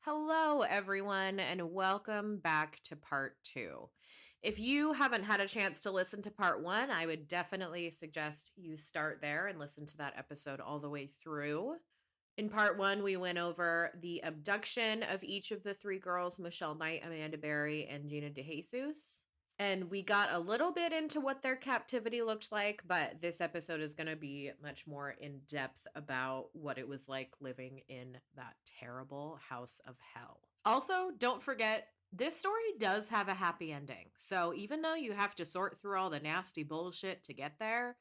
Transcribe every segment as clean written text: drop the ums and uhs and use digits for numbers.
Hello, everyone, and welcome back to part two. If you haven't had a chance to listen to part one, I would definitely suggest you start there and listen to that episode all the way through. In part one, we went over the abduction of each of the three girls, Michelle Knight, Amanda Berry, and Gina Dejesus. And we got a little bit into what their captivity looked like, but this episode is going to be much more in depth about what it was like living in that terrible house of hell. Also, don't forget, this story does have a happy ending. So even though you have to sort through all the nasty bullshit to get there,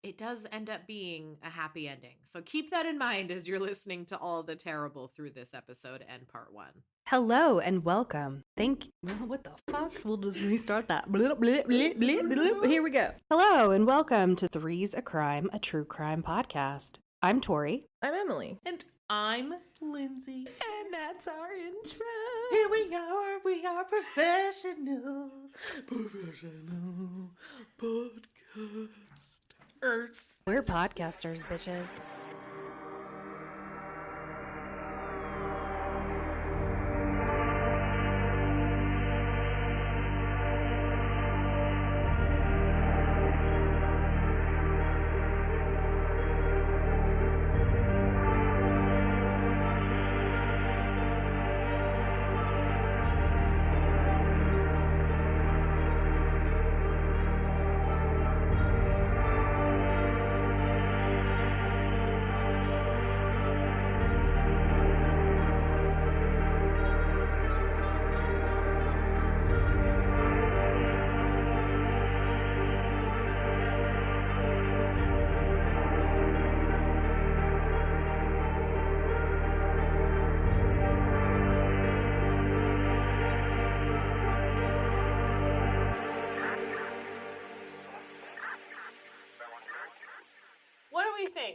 it does end up being a happy ending. So keep that in mind as you're listening to all the terrible through this episode and part one. Hello and welcome. What the fuck? We'll just restart that. Blip, blip, blip, blip, blip. Here we go. Hello and welcome to Three's a Crime, a true crime podcast. I'm Tori. I'm Emily. And I'm Lindsey. And that's our intro. Here we are professional podcasters. We're podcasters, bitches.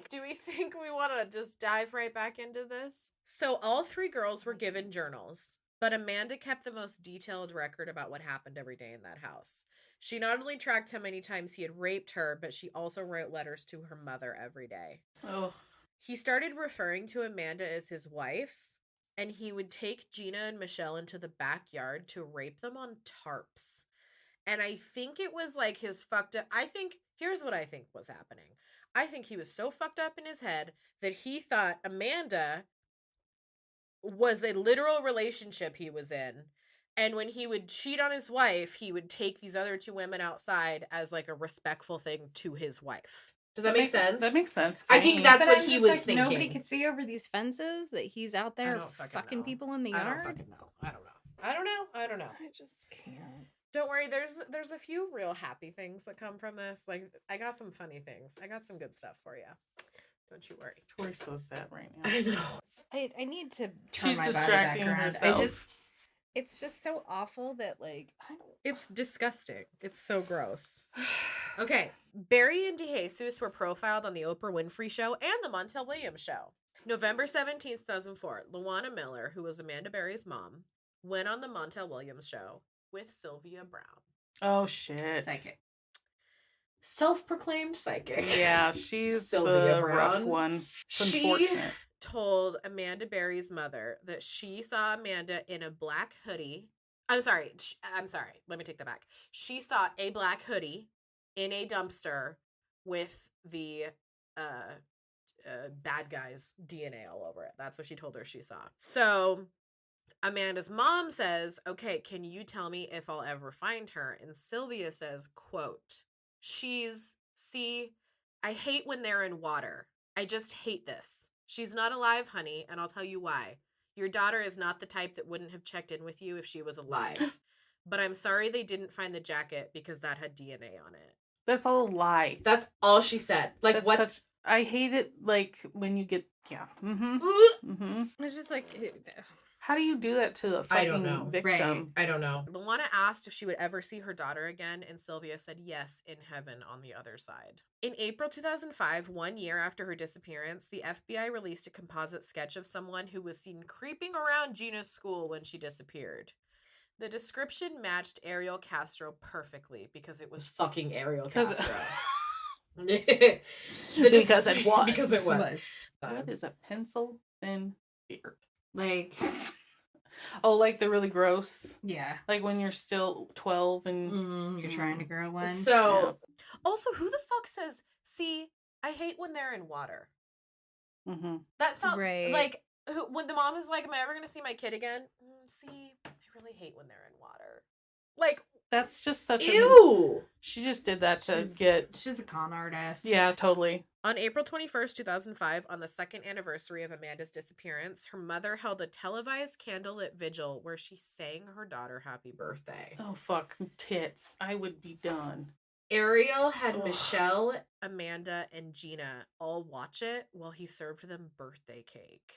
Do we think we want to just dive right back into this? So all three girls were given journals, but Amanda kept the most detailed record about what happened every day in that house. She not only tracked how many times he had raped her, but she also wrote letters to her mother every day. Oh, He started referring to Amanda as his wife, and he would take Gina and Michelle into the backyard to rape them on tarps. And I think it was like his fucked up. Here's what I think was happening. I think he was so fucked up in his head that he thought Amanda was a literal relationship he was in. And when he would cheat on his wife, he would take these other two women outside as like a respectful thing to his wife. Does that make sense? That makes sense. I think that's what I'm he just was like, thinking. Nobody could see over these fences that he's out there fucking people in the yard. I don't fucking know. I don't know. I just can't. Don't worry, there's a few real happy things that come from this. Like, I got some funny things. I got some good stuff for you. Don't you worry. Tori's so sad right now. I know. I need to turn She's my distracting body back around. herself. It's just so awful that It's disgusting. It's so gross. Okay, Berry and DeJesus were profiled on the Oprah Winfrey Show and the Montel Williams Show. November 17th, 2004, Luana Miller, who was Amanda Berry's mom, went on the Montel Williams Show with Sylvia Brown. Oh, shit. psychic. Self-proclaimed psychic. Yeah, she's Sylvia a rough Brown. one. It's She unfortunate. told Amanda Berry's mother that she saw Amanda in a black hoodie. I'm sorry. Let me take that back. She saw a black hoodie in a dumpster with the bad guy's DNA all over it. That's what she told her she saw. So Amanda's mom says, okay, can you tell me if I'll ever find her? And Sylvia says, quote, I hate when they're in water. I just hate this. She's not alive, honey, and I'll tell you why. Your daughter is not the type that wouldn't have checked in with you if she was alive. But I'm sorry they didn't find the jacket because that had DNA on it. That's all a lie. That's all she said. Like, That's what? I hate it, like, when you get, yeah. Mm-hmm. Ugh. Mm-hmm. It's just like, How do you do that to a I don't fucking know. victim? I don't know. Luana asked if she would ever see her daughter again, and Sylvia said yes, in heaven on the other side. In April 2005, 1 year after her disappearance, the FBI released a composite sketch of someone who was seen creeping around Gina's school when she disappeared. The description matched Ariel Castro perfectly because it was fucking Ariel Castro. Because it was. Because it was. What is a pencil thin beard? Like, Oh, like the really gross. Yeah. Like when you're still 12 and You're trying to grow one. So, also, who the fuck says, see, I hate when they're in water. Mm-hmm. That's not, Right. like, when the mom is like, am I ever going to see my kid again? See, I really hate when they're in water. Like, That's just such ew! She just did that to She's get... She's a con artist. Yeah, totally. On April 21st, 2005, on the second anniversary of Amanda's disappearance, her mother held a televised candlelit vigil where she sang her daughter happy birthday. Oh, fuck. Tits. I would be done. Ariel had Ugh. Michelle, Amanda, and Gina all watch it while he served them birthday cake.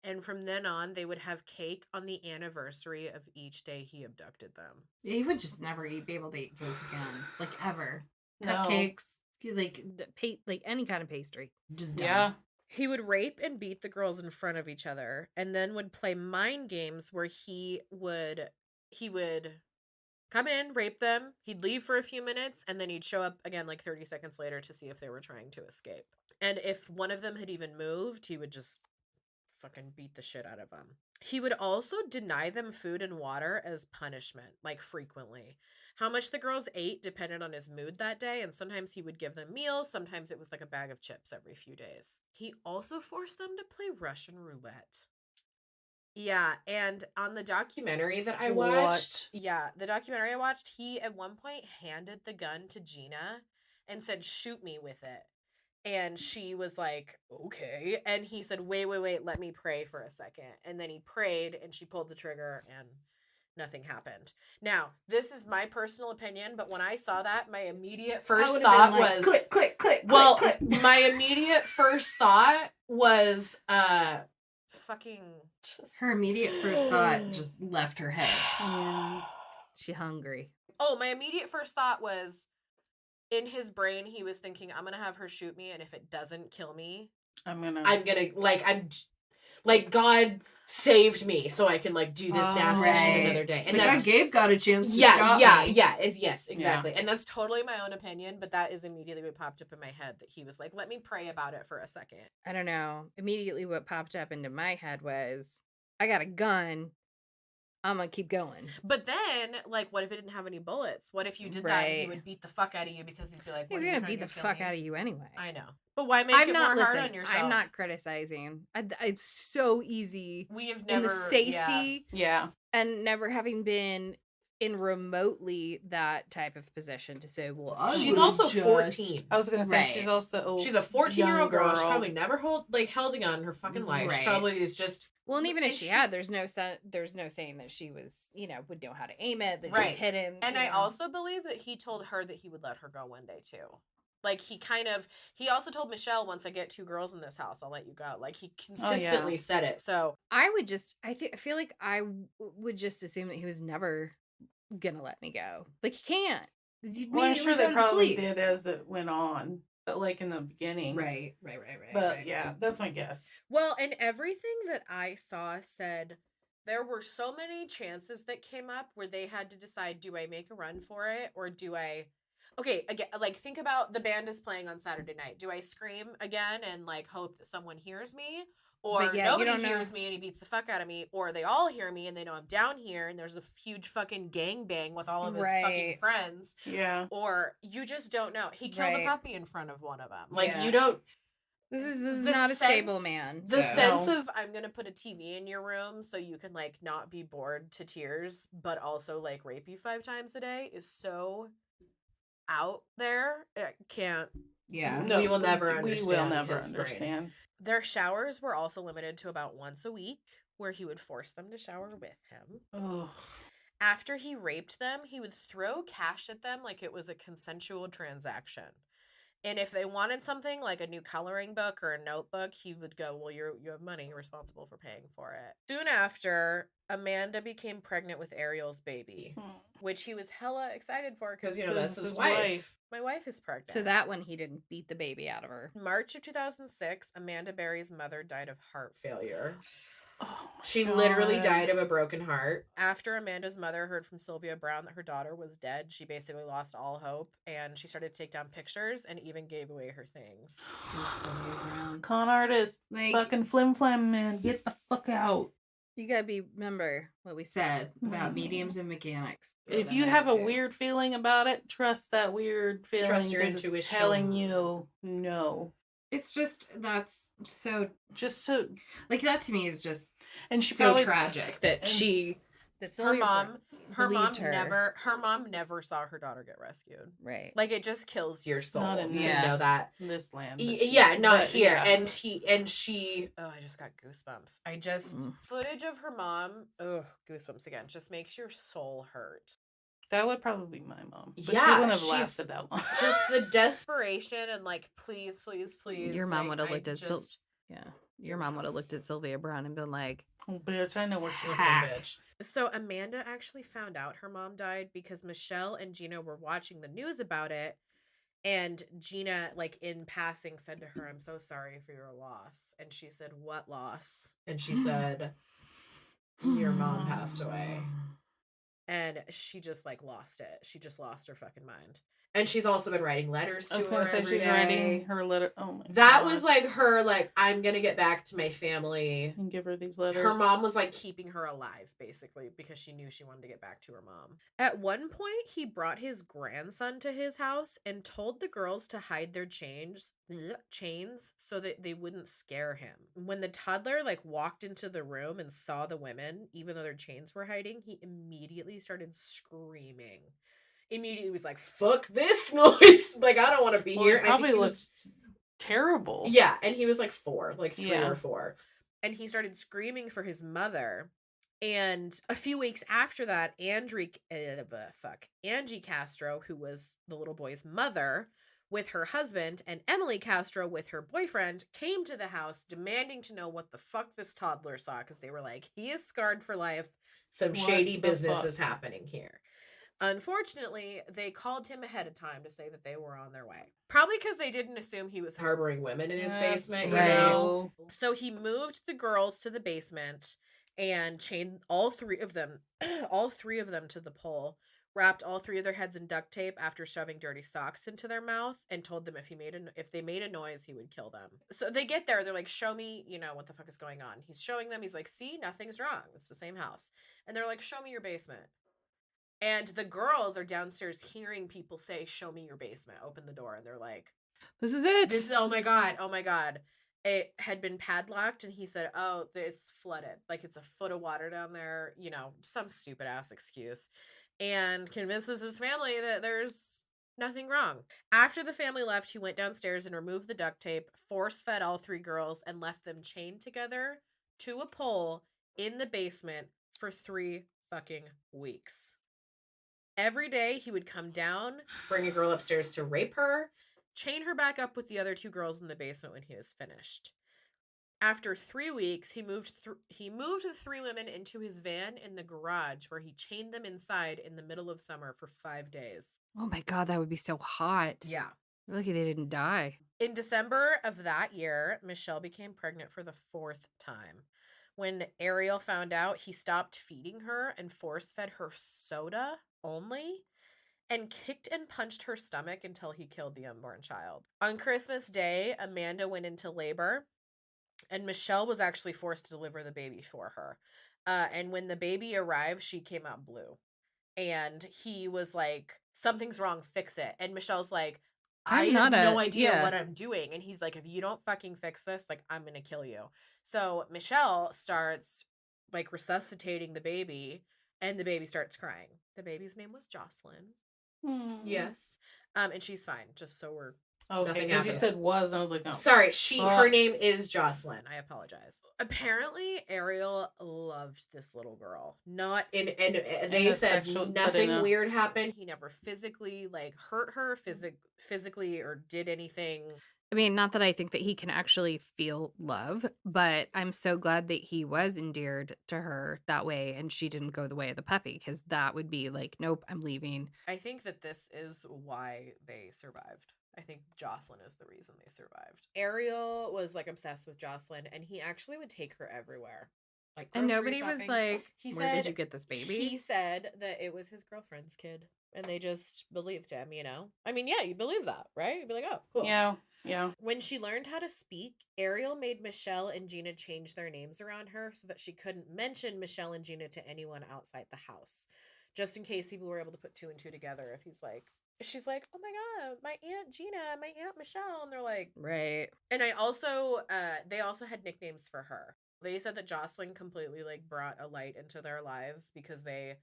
And from then on, they would have cake on the anniversary of each day he abducted them. He would just never be able to eat cake again. Like, ever. No. Cupcakes, like any kind of pastry. Just done. Yeah. He would rape and beat the girls in front of each other, and then would play mind games where he would come in, rape them, he'd leave for a few minutes, and then he'd show up again like 30 seconds later to see if they were trying to escape. And if one of them had even moved, he would just fucking beat the shit out of them. He would also deny them food and water as punishment, like frequently. How much the girls ate depended on his mood that day, and sometimes he would give them meals, sometimes it was like a bag of chips every few days. He also forced them to play Russian roulette. Yeah, and on the documentary that I watched, he at one point handed the gun to Gina and said, "Shoot me with it." And she was like, okay. And he said, wait, let me pray for a second. And then he prayed and she pulled the trigger and nothing happened. Now, this is my personal opinion, but when I saw that, my immediate first thought was... click, click, click, well, click. my immediate first thought was, fucking... Her immediate first thought just left her head. Yeah. She hungry. Oh, my immediate first thought was... in his brain, he was thinking, I'm gonna have her shoot me, and if it doesn't kill me, I'm gonna God saved me, so I can do this nasty shit another day. And I gave God a chance to stop me. Yes, exactly. Yeah. And that's totally my own opinion, but that is immediately what popped up in my head, that he was like, let me pray about it for a second. I don't know. Immediately what popped up into my head was, I got a gun. I'm gonna keep going. But then, what if it didn't have any bullets? What if you did that and he would beat the fuck out of you because he'd be like, he's gonna beat the fuck out of you anyway. I know. But why make it more hard on yourself? I'm not criticizing. It's so easy. We have never... in the safety. Yeah. And never having been in remotely that type of position to say, well, she's also 14. I was gonna say, she's also she's a 14-year-old girl. She's probably never held a gun in her fucking life. She probably is just... Well, and even if she had, there's no saying that she was, would know how to aim it, that she'd hit him. And I also believe that he told her that he would let her go one day too. He also told Michelle, once I get 2 girls in this house, I'll let you go. He consistently said it. So I would just, I feel like I would just assume that he was never gonna let me go. He can't. Well, I'm sure they probably did as it went on. But in the beginning. Right. But yeah, that's my guess. Well, and everything that I saw said there were so many chances that came up where they had to decide, do I make a run for it or do I... Okay, again, think about the band is playing on Saturday night. Do I scream again and hope that someone hears me? Or nobody hears me and he beats the fuck out of me? Or they all hear me and they know I'm down here and there's a huge fucking gangbang with all of his fucking friends. Yeah. Or you just don't know. He killed a puppy in front of one of them. You Yeah. don't... This is not a stable man. The sense of, I'm going to put a TV in your room so you can, not be bored to tears, but also, rape you 5 times a day is so out there. I can't. Yeah. No, we will never understand. We will never understand. Their showers were also limited to about once a week, where he would force them to shower with him. Ugh. After he raped them, he would throw cash at them like it was a consensual transaction. And if they wanted something like a new coloring book or a notebook, he would go, well, you have money, you're responsible for paying for it. Soon after, Amanda became pregnant with Ariel's baby, which he was hella excited for because, that's his wife. My wife is pregnant. So that one, he didn't beat the baby out of her. March of 2006, Amanda Berry's mother died of heart failure. Oh she literally died of a broken heart. After Amanda's mother heard from Sylvia Brown that her daughter was dead, she basically lost all hope, and she started to take down pictures and even gave away her things. Con artist. Fucking flim flam, man. Get the fuck out. You gotta remember what we said about mediums and mechanics. If you have a weird feeling about it, trust that weird feeling. Trust your 'cause it's intuition. telling you no. It's just, that's so, Just to like, that to me is just and she so probably tragic that her mom believed her. never saw her daughter get rescued. Right. Like, it just kills your soul Not in to Yeah. know that. this land. Not here. Yeah. And she I just got goosebumps. Footage of her mom, goosebumps again. Just makes your soul hurt. That would probably be my mom. But Yeah, she wouldn't have lasted that long. Just the desperation and like, please. Your mom like, would have looked at just... Your mom would have looked at Sylvia Brown and been like, Oh, bitch, I know where she's bitch. So Amanda actually found out her mom died because Michelle and Gina were watching the news about it. And Gina, like, in passing, said to her, "I'm so sorry for your loss." And she said, "What loss?" And she said, "Your mom passed away." And she just, like, lost it. She just lost her fucking mind. And she's also been writing letters to her. I was going to say, she's writing her letter. Oh my God. That was, like, her, like, I'm going to get back to my family. And give her these letters. Her mom was, like, keeping her alive, basically, because she knew she wanted to get back to her mom. At one point, he brought his grandson to his house and told the girls to hide their chains so that they wouldn't scare him. When the toddler, like, walked into the room and saw the women, even though their chains were hiding, he immediately started screaming. Immediately was like, "Fuck this noise!" Like, I don't want to be here. It probably looked terrible. Yeah, and he was like 4, like 3 or 4. And he started screaming for his mother. And a few weeks after that, Angie Castro, who was the little boy's mother, with her husband, and Emily Castro with her boyfriend, came to the house demanding to know what the fuck this toddler saw, because they were like, he is scarred for life. Some shady business is happening here. Unfortunately, they called him ahead of time to say that they were on their way. Probably because they didn't assume he was harboring women in his basement, you know? So he moved the girls to the basement and chained all three of them to the pole, wrapped all 3 of their heads in duct tape after shoving dirty socks into their mouth, and told them if they made a noise, he would kill them. So they get there, they're like, "Show me, what the fuck is going on." He's showing them, he's like, "See, nothing's wrong. It's the same house." And they're like, "Show me your basement." And the girls are downstairs hearing people say, "Show me your basement. Open the door." And they're like, "This is it. Oh my God. It had been padlocked, and he said, "Oh, it's flooded. Like, it's a foot of water down there." Some stupid ass excuse. And convinces his family that there's nothing wrong. After the family left, he went downstairs and removed the duct tape, force-fed all 3 girls, and left them chained together to a pole in the basement for 3 fucking weeks. Every day, he would come down, bring a girl upstairs to rape her, chain her back up with the other 2 girls in the basement when he was finished. After 3 weeks, he moved the 3 women into his van in the garage, where he chained them inside in the middle of summer for 5 days. Oh my God, that would be so hot. Yeah. Lucky they didn't die. In December of that year, Michelle became pregnant for the 4th time. When Ariel found out, he stopped feeding her and force-fed her soda only, and kicked and punched her stomach until he killed the unborn child. On Christmas Day, Amanda went into labor, and Michelle was actually forced to deliver the baby for her. And when the baby arrived, she came out blue. And he was like, "Something's wrong, fix it." And Michelle's like, "I have no idea what I'm doing." And he's like, "If you don't fucking fix this, like, I'm gonna kill you." So Michelle starts, like, resuscitating the baby, and the baby starts crying. The baby's name was Jocelyn. Yes. And she's fine, just so we're... Okay, because you said was, and I was like, no. Sorry, her name is Jocelyn. I apologize. Apparently, Ariel loved this little girl. They said nothing weird happened. He never physically, like, hurt her physically or did anything. I mean, not that I think that he can actually feel love, but I'm so glad that he was endeared to her that way and she didn't go the way of the puppy, because that would be like, nope, I'm leaving. I think that this is why they survived. I think Jocelyn is the reason they survived. Ariel was, like, obsessed with Jocelyn, and he actually would take her everywhere. Like, and nobody shopping. Was like, where did you get this baby? He said that it was his girlfriend's kid. And they just believed him, you know? I mean, yeah, you believe that, right? You'd be like, oh, cool. Yeah. Yeah. When she learned how to speak, Ariel made Michelle and Gina change their names around her so that she couldn't mention Michelle and Gina to anyone outside the house. Just in case people were able to put two and two together. If she's like, oh my God, my Aunt Gina, my Aunt Michelle. And they're like, Right. And they also had nicknames for her. They said that Jocelyn completely like brought a light into their lives because they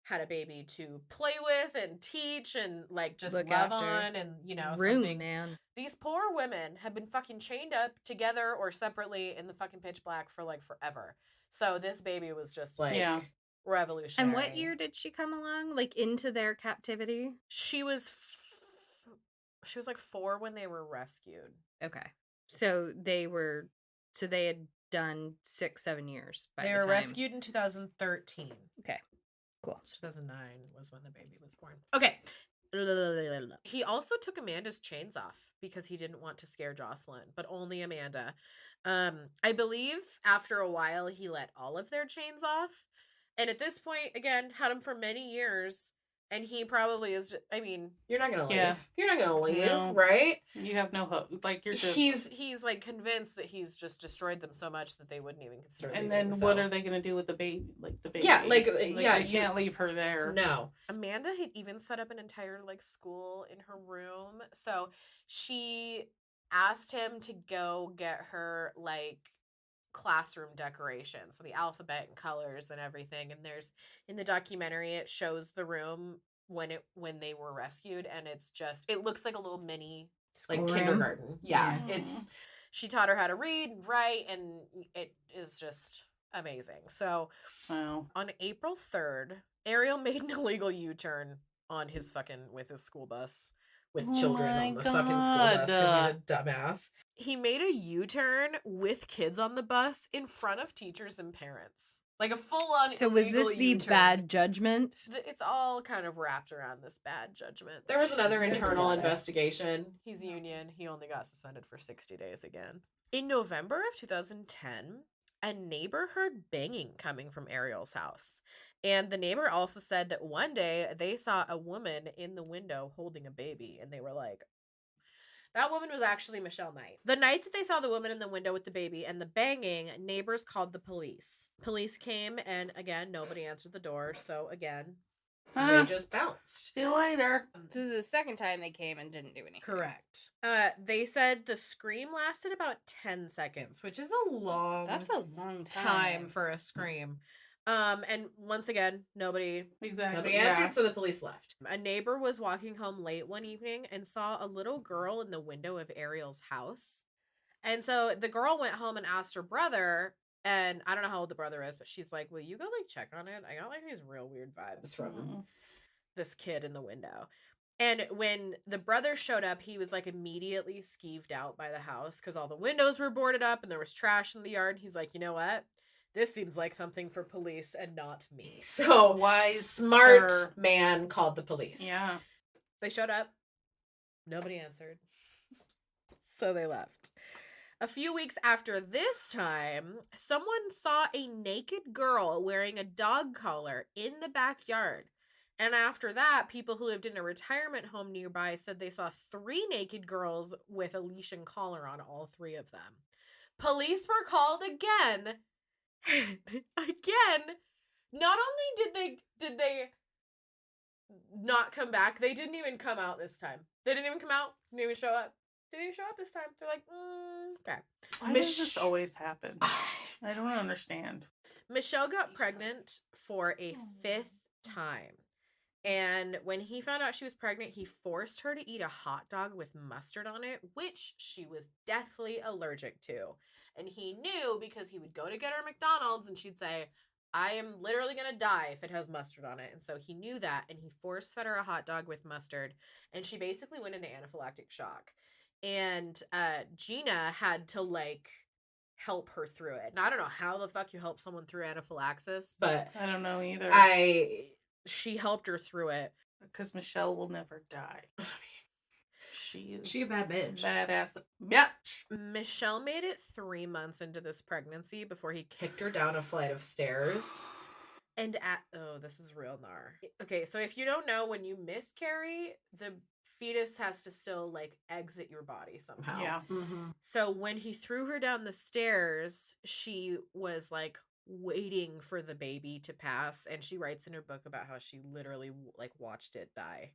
had a baby to play with and teach and like just Look love after. on, and something. Man. These poor women have been fucking chained up together or separately in the fucking pitch black for like forever. So this baby was just like revolutionary. And what year did she come along? Like into their captivity? She was like 4 when they were rescued. Okay. So they had done 6-7 years by They the were time. rescued in 2013. Okay. Cool. 2009 was when the baby was born. Okay. He also took Amanda's chains off because he didn't want to scare Jocelyn, but only Amanda. I believe after a while he let all of their chains off. And at this point, again, had him for many years. And he probably is, I mean, you're not going to leave. Yeah. You're not going to leave, No. right? You have no hope. Like, you're just... He's like convinced that he's just destroyed them so much that they wouldn't even consider And leaving, then what are they going to do with the baby? Like, the baby? Yeah, They can't leave her there. No. Amanda had even set up an entire, like, school in her room. So she asked him to go get her, like, classroom decorations, so the alphabet and colors and everything. And there's, in the documentary, it shows the room when they were rescued, and it looks like a little mini like kindergarten. Yeah. She taught her how to read, write, and it is just amazing. So on April 3rd, Ariel made an illegal U-turn on with his school bus with children on the fucking school bus because he's a dumbass. He made a U-turn with kids on the bus in front of teachers and parents. Like a full-on So was this the U-turn. bad judgment? It's all kind of wrapped around this bad judgment. There was another internal investigation. He's union. He only got suspended for 60 days again. In November of 2010, a neighbor heard banging coming from Ariel's house. And the neighbor also said that one day they saw a woman in the window holding a baby, and they were like, that woman was actually Michelle Knight. The night that they saw the woman in the window with the baby and the banging, neighbors called the police. Police came, and again, nobody answered the door. So again, they just bounced. See you later. This is the second time they came and didn't do anything. Correct. They said the scream lasted about 10 seconds, which is a long... That's a long time for a scream. And once again, nobody answered, Yeah. so the police left. A neighbor was walking home late one evening and saw a little girl in the window of Ariel's house. And so the girl went home and asked her brother, and I don't know how old the brother is, but she's like, will you go like check on it? I got like these real weird vibes from this kid in the window. And when the brother showed up, he was like immediately skeeved out by the house because all the windows were boarded up and there was trash in the yard. He's like, you know what? This seems like something for police and not me. So wise, smart man called the police. Yeah. They showed up. Nobody answered. So they left. A few weeks after this time, someone saw a naked girl wearing a dog collar in the backyard. And after that, people who lived in a retirement home nearby said they saw 3 naked girls with a leash and collar on, all 3 of them. Police were called again. Again. Not only did they not come back, they didn't even come out this time. They didn't even come out. Didn't even show up. Didn't even show up this time. They're like, okay. Why does this always happen? I don't understand. Michelle got pregnant for a 5th time. And when he found out she was pregnant, he forced her to eat a hot dog with mustard on it, which she was deathly allergic to. And he knew because he would go to get her McDonald's and she'd say, I am literally going to die if it has mustard on it. And so he knew that, and he force fed her a hot dog with mustard. And she basically went into anaphylactic shock. And Gina had to, like, help her through it. And I don't know how the fuck you help someone through anaphylaxis, but I don't know either. She helped her through it. Because Michelle will never die. I mean, she's a bad bitch. Badass bitch. Michelle made it 3 months into this pregnancy before he kicked her down a flight of stairs. And this is real gnar. Okay, so if you don't know, when you miscarry, the fetus has to still like exit your body somehow. Yeah. So when he threw her down the stairs, she was like waiting for the baby to pass, and she writes in her book about how she literally like watched it die.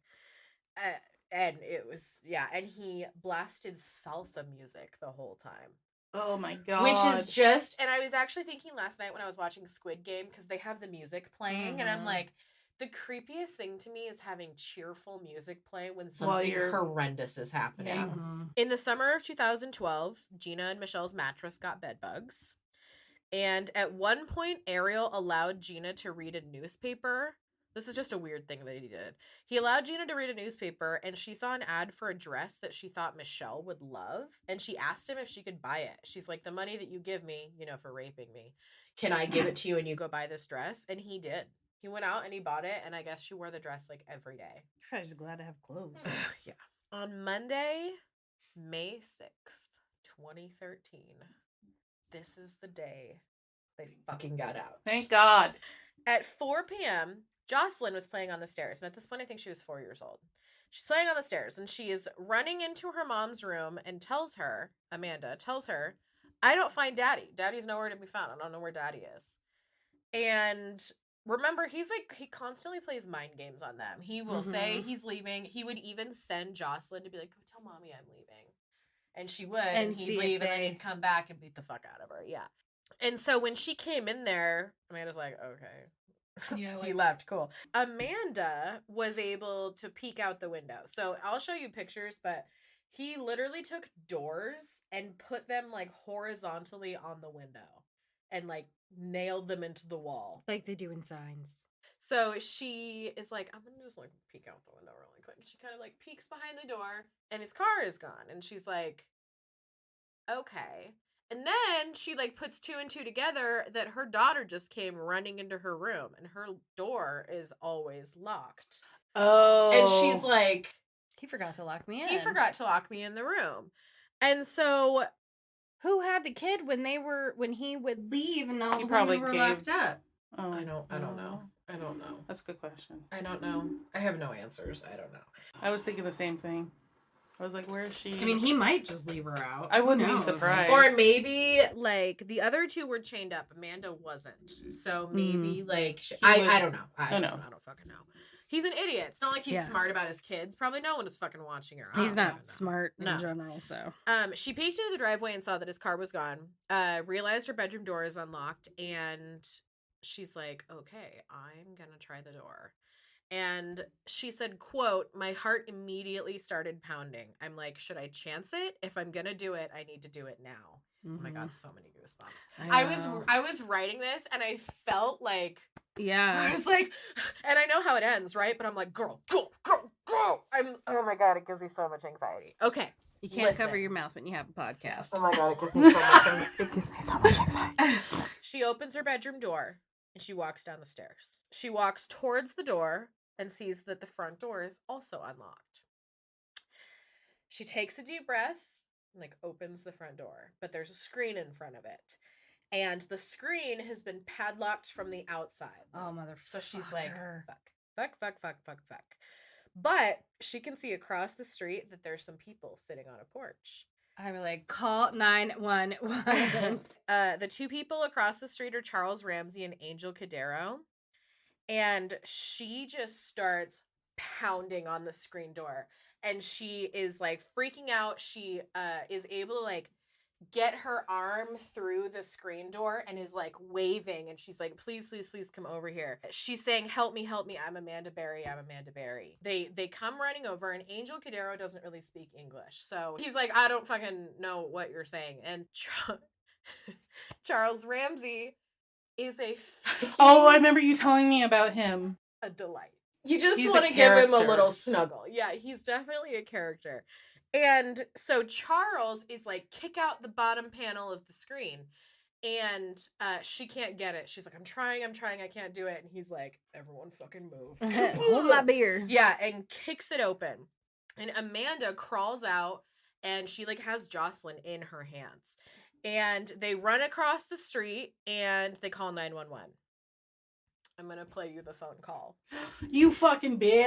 And it was, and he blasted salsa music the whole time. Oh my god. Which is just, and I was actually thinking last night when I was watching Squid Game, because they have the music playing, and I'm like, the creepiest thing to me is having cheerful music play when something horrendous is happening. Yeah. In the summer of 2012, Gina and Michelle's mattress got bed bugs. And at one point, Ariel allowed Gina to read a newspaper. This is just a weird thing that he did. He allowed Gina to read a newspaper, and she saw an ad for a dress that she thought Michelle would love. And she asked him if she could buy it. She's like, the money that you give me, for raping me, can I give it to you and you go buy this dress? And he did. He went out and he bought it, and I guess she wore the dress like every day. I'm just glad to have clothes. Yeah. On Monday, May 6th, 2013, this is the day they fucking got out. Thank God. At 4 p.m., Jocelyn was playing on the stairs, and at this point, I think she was 4 years old. She's playing on the stairs, and she is running into her mom's room and Amanda tells her, I don't find Daddy. Daddy's nowhere to be found. I don't know where Daddy is. And remember, he constantly plays mind games on them. He will say he's leaving. He would even send Jocelyn to be like, go tell Mommy I'm leaving. And she would, and he'd leave, and then he'd come back and beat the fuck out of her. Yeah. And so when she came in there, Amanda's like, okay. Yeah, he left. Cool. Amanda was able to peek out the window. So I'll show you pictures, but he literally took doors and put them like horizontally on the window and like nailed them into the wall. Like they do in Signs. So she is like, I'm going to just like peek out the window really quick. She kind of like peeks behind the door and his car is gone. And she's like, okay. And then she like puts two and two together that her daughter just came running into her room and her door is always locked. Oh. And she's like, he forgot to lock me in. He forgot to lock me in the room. And so who had the kid when he would leave and all he the probably women were locked up? Oh, I don't know. That's a good question. I don't know. I have no answers. I don't know. I was thinking the same thing. I was like, where is she? I mean, he might just leave her out. I wouldn't be surprised. Or maybe, like, the other two were chained up. Amanda wasn't. So maybe, like, I don't know. I don't fucking know. He's an idiot. It's not like he's smart about his kids. Probably no one is fucking watching her. He's not smart in general, so. She peeked into the driveway and saw that his car was gone. Realized her bedroom door is unlocked. And she's like, okay, I'm going to try the door. And she said, quote, my heart immediately started pounding. I'm like, should I chance it? If I'm going to do it, I need to do it now. Oh my God, so many goosebumps. I was writing this and I felt like, I was like, and I know how it ends, right? But I'm like, girl, go. Oh my God, it gives me so much anxiety. Okay. You can't cover your mouth when you have a podcast. Oh my God, it gives me so much anxiety. She opens her bedroom door and she walks down the stairs. She walks towards the door and sees that the front door is also unlocked. She takes a deep breath and like opens the front door, but there's a screen in front of it. And the screen has been padlocked from the outside. Oh, motherfucker. So she's like, fuck. But she can see across the street that there's some people sitting on a porch. I was like, call 911. The two people across the street are Charles Ramsey and Angel Castro. And she just starts pounding on the screen door. And she is like freaking out. She is able to like get her arm through the screen door and is like waving. And she's like, please come over here. She's saying, help me. I'm Amanda Berry. They come running over and Angel Castro doesn't really speak English. So he's like, I don't fucking know what you're saying. And Charles Ramsey is I remember you telling me about him. A delight. You just want to give him a little snuggle. Yeah, he's definitely a character. And so Charles is like, kick out the bottom panel of the screen. And she can't get it. She's like, I'm trying, I can't do it. And he's like, everyone fucking move. Hold my beer. Yeah, and kicks it open. And Amanda crawls out and she like has Jocelyn in her hands. And they run across the street and they call 911. I'm gonna play you the phone call. You fucking bitch.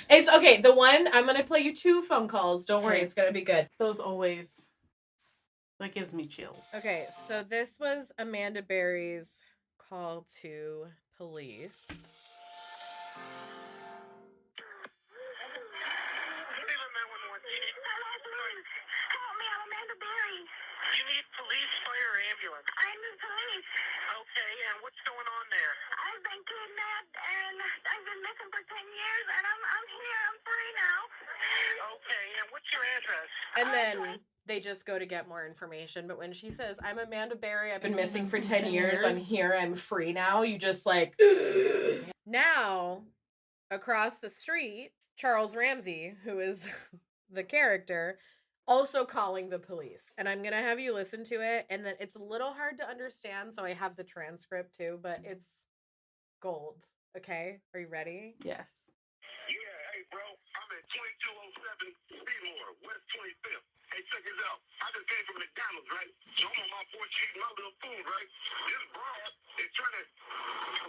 It's okay. The one, I'm gonna play you 2 phone calls. Don't worry, it's gonna be good. Those always, that gives me chills. Okay, so this was Amanda Berry's call to police. Help me, I'm Amanda Berry. You need police, fire, or ambulance? I need police. Okay, and what's going on there? I've been kidnapped and I've been missing for 10 years, and I'm here. I'm free now. Okay, and what's your address? And then they just go to get more information. But when she says, I'm Amanda Berry, I've been missing for 10 years, I'm here, I'm free now, you just like... Now, across the street, Charles Ramsey, who is the character, also calling the police. And I'm going to have you listen to it. And then it's a little hard to understand, so I have the transcript too, but it's gold. Okay? Are you ready? Yeah, Yes. hey, bro, I'm at 2207 Seymour, West 25th. Hey, check this out. I just came from McDonald's, right? So I'm on my porch eating my little food, right? This broad is trying to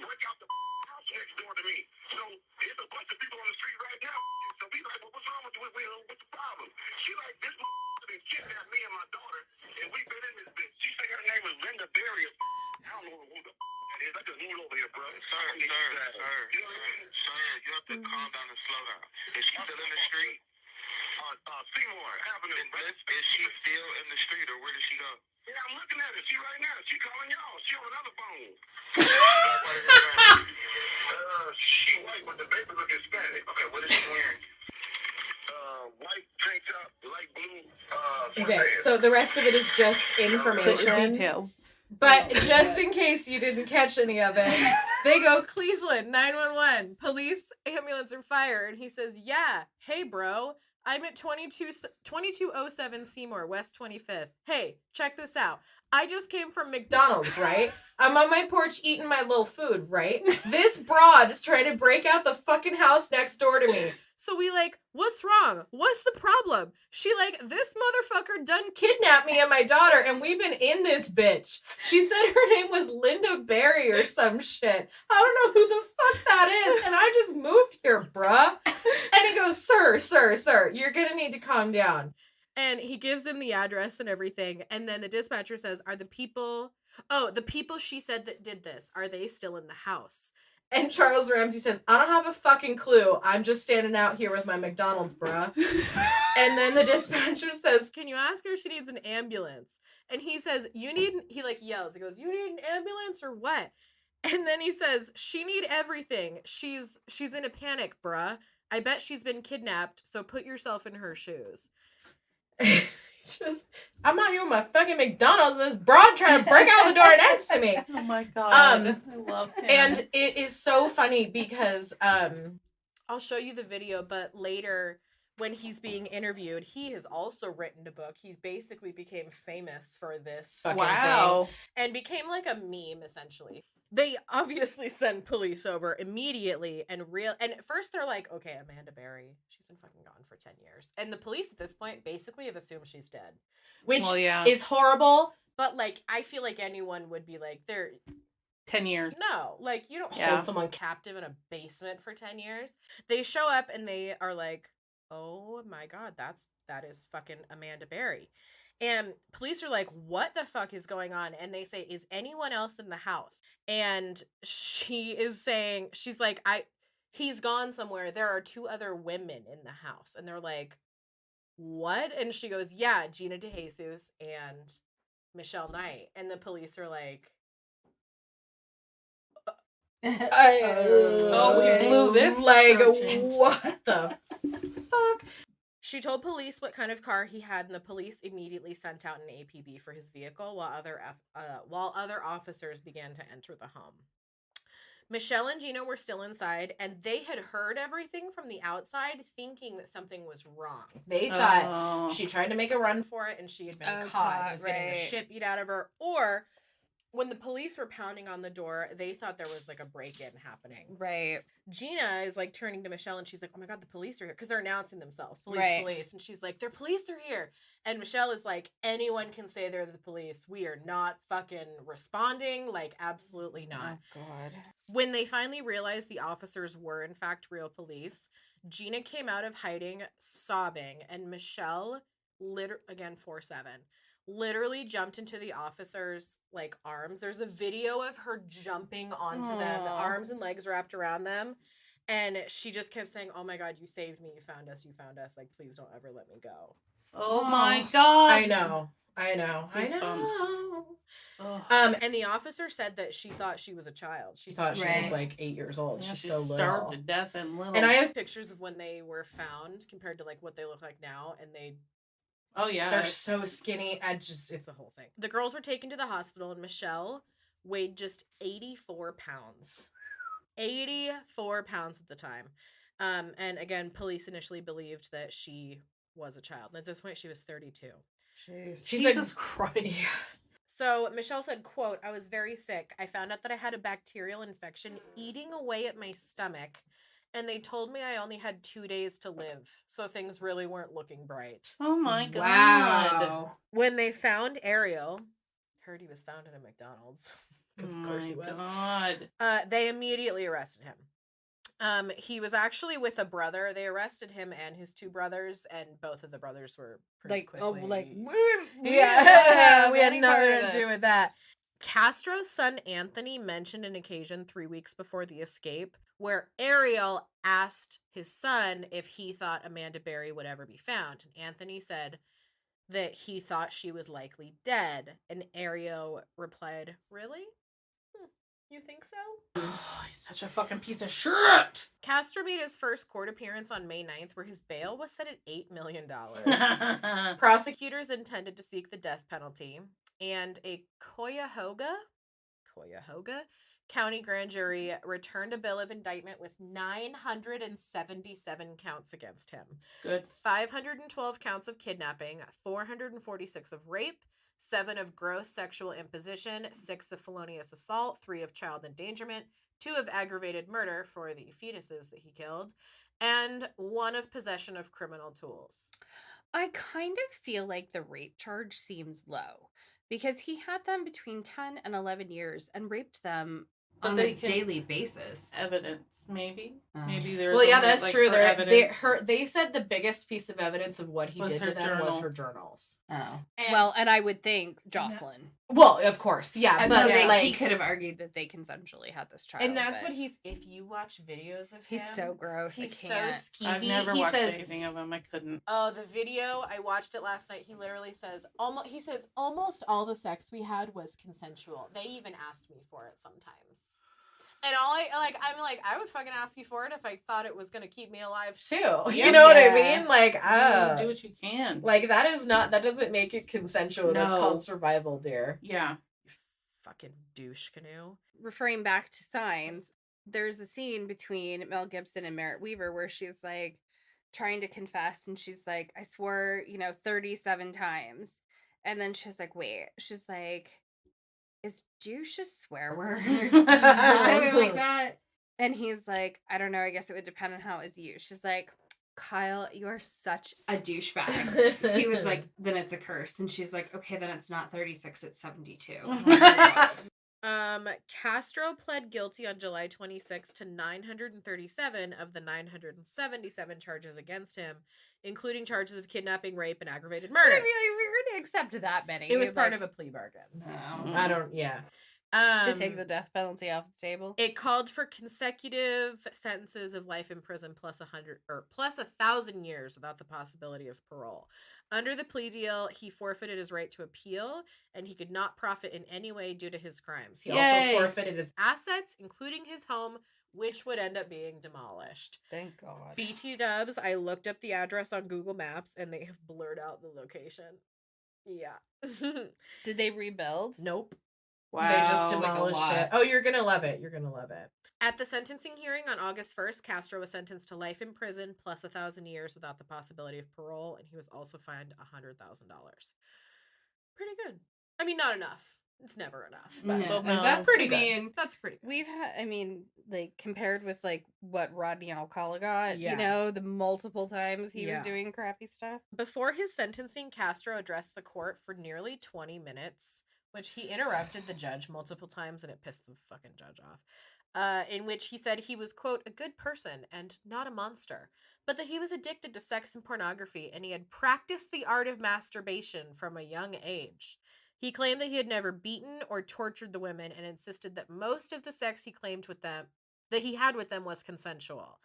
break out the house next door to me. So there's a bunch of people on the street right now. So we like, well, what's wrong with you? What's the problem? She like, this been kidnapped me and my daughter, and we've been in this bitch. She said her name is Linda Berry. I don't know who the that is. I just moved over here, bro. Sir, you know what I mean? Sir, you have to calm down and slow down. Is she still in the street? Seymour Avenue. Is she still in the street, or where did she go? Yeah, I'm looking at her. She right now. She calling y'all. She on another phone. She white, but the baby look Hispanic. Okay, what is she wearing? White tank top, light blue. Okay, so the rest of it is just information. Details. But just in case you didn't catch any of it, they go, Cleveland, 911, police, ambulance, or fire. And he says, yeah, hey, bro, I'm at 2207 Seymour, West 25th. Hey, check this out. I just came from McDonald's, right? I'm on my porch eating my little food, right? This broad is trying to break out the fucking house next door to me. So we like, what's wrong? What's the problem? She like, this motherfucker done kidnapped me and my daughter, and we've been in this bitch. She said her name was Linda Berry or some shit. I don't know who the fuck that is, and I just moved here, bruh. And he goes, sir, you're gonna need to calm down. And he gives him the address and everything, and then the dispatcher says, the people she said that did this, are they still in the house? And Charles Ramsey says, I don't have a fucking clue. I'm just standing out here with my McDonald's, bruh. And then the dispatcher says, can you ask her if she needs an ambulance? And he says, he like yells. He goes, you need an ambulance or what? And then he says, she need everything. She's in a panic, bruh. I bet she's been kidnapped, so put yourself in her shoes. I'm out here with my fucking McDonald's and this broad trying to break out the door next to me. Oh my god. I love him. And it is so funny because I'll show you the video, but later when he's being interviewed, he has also written a book. He basically became famous for this fucking thing and became like a meme essentially. They obviously send police over immediately and at first they're like, okay, Amanda Berry, she's been fucking gone for 10 years. And the police at this point basically have assumed she's dead. Which is horrible, but like I feel like anyone would be like, they're 10 years. No, like you don't hold someone captive in a basement for 10 years. They show up and they are like, oh my god, that is fucking Amanda Berry. And police are like, what the fuck is going on? And they say, is anyone else in the house? And she is saying, she's like, he's gone somewhere. There are 2 other women in the house. And they're like, what? And she goes, yeah, Gina Dejesus and Michelle Knight. And the police are like, we blew this. Like, what the fuck? She told police what kind of car he had, and the police immediately sent out an APB for his vehicle while other officers began to enter the home. Michelle and Gina were still inside, and they had heard everything from the outside, thinking that something was wrong. They thought she tried to make a run for it, and she had been caught, was getting the shit beat out of her, or when the police were pounding on the door, they thought there was like a break-in happening. Right. Gina is like turning to Michelle and she's like, oh my God, the police are here. Because they're announcing themselves. Police, Right. police. And she's like, their police are here. And Michelle is like, anyone can say they're the police. We are not fucking responding. Like, absolutely not. Oh, God. When they finally realized the officers were in fact real police, Gina came out of hiding sobbing, and Michelle, again 4'7", literally jumped into the officers' like arms. There's a video of her jumping onto them, arms and legs wrapped around them, and she just kept saying, "Oh my God, you saved me! You found us! You found us! Like, please don't ever let me go." Oh my God! I know. And the officer said that she thought she was a child. She thought she was like 8 years old. Yeah, she's so little. Starved to death and little. And I have pictures of when they were found compared to like what they look like now, and they're so skinny. It's a whole thing. The girls were taken to the hospital, and Michelle weighed just 84 pounds. 84 pounds at the time. And again, police initially believed that she was a child. And at this point, she was 32. Jeez. Jesus Christ. So Michelle said, quote, I was very sick. I found out that I had a bacterial infection eating away at my stomach. And they told me I only had 2 days to live. So things really weren't looking bright. Oh my God. Wow. When they found Ariel, heard he was found in a McDonald's. Because of course he was. God. They immediately arrested him. He was actually with a brother. They arrested him and his 2 brothers, and both of the brothers were pretty quickly. We had nothing to do with that. Castro's son Anthony mentioned an occasion 3 weeks before the escape where Ariel asked his son if he thought Amanda Berry would ever be found. And Anthony said that he thought she was likely dead. And Ariel replied, really? You think so? Oh, he's such a fucking piece of shit. Castro made his first court appearance on May 9th, where his bail was set at $8 million. Prosecutors intended to seek the death penalty, and a Cuyahoga County grand jury returned a bill of indictment with 977 counts against him. Good. 512 counts of kidnapping, 446 of rape, 7 of gross sexual imposition, 6 of felonious assault, 3 of child endangerment, 2 of aggravated murder for the fetuses that he killed, and 1 of possession of criminal tools. I kind of feel like the rape charge seems low because he had them between 10 and 11 years and raped them on a daily basis. Evidence, maybe. Maybe there's. Well, yeah, that's true. They said the biggest piece of evidence of what he did to them was her journals. Oh, and I would think Jocelyn. Well, of course, yeah, but he could have argued that they consensually had this child. And that's what he's. If you watch videos of him, he's so gross. He's so skeevy. I've never watched anything of him. I couldn't. Oh, the video, I watched it last night. He literally says almost all the sex we had was consensual. They even asked me for it sometimes. And I would fucking ask you for it if I thought it was gonna keep me alive too. You know what I mean? Like, do what you can. Like, that doesn't make it consensual. No. That's called survival, dear. Yeah. You fucking douche canoe. Referring back to Signs, there's a scene between Mel Gibson and Merritt Weaver where she's like trying to confess, and she's like, I swore, 37 times. And then she's like, wait. She's like, is douche a swear word? Or something like that. And he's like, I don't know, I guess it would depend on how it was used. She's like, Kyle, you are such a douchebag. He was like, then it's a curse. And she's like, okay, then it's not 36, it's 72. Castro pled guilty on July 26 to 937 of the 977 charges against him, including charges of kidnapping, rape, and aggravated murder. I mean, if you're going to accept that many. It was part of a plea bargain. To take the death penalty off the table. It called for consecutive sentences of life in prison plus 1,000 years without the possibility of parole. Under the plea deal, he forfeited his right to appeal, and he could not profit in any way due to his crimes. He also forfeited his assets, including his home, which would end up being demolished. Thank God. BT Dubs, I looked up the address on Google Maps, and they have blurred out the location. Yeah. Did they rebuild? Nope. Wow. They just demolished it. Oh, you're going to love it. You're going to love it. At the sentencing hearing on August 1st, Castro was sentenced to life in prison plus 1,000 years without the possibility of parole, and he was also fined $100,000. Pretty good. I mean, not enough. it's never enough. No, But no. that's pretty I good. mean, That's pretty good. we've had, I mean, like compared with like what Rodney Alcala got, Yeah. you know, the multiple times he Yeah. was doing crappy stuff. Before his sentencing, Castro addressed the court for nearly 20 minutes, which he interrupted the judge multiple times, and it pissed the fucking judge off. In which he said he was, quote, a good person and not a monster, but that he was addicted to sex and pornography, and he had practiced the art of masturbation from a young age. He claimed that he had never beaten or tortured the women, and insisted that most of the sex he claimed with them that he had with them was consensual.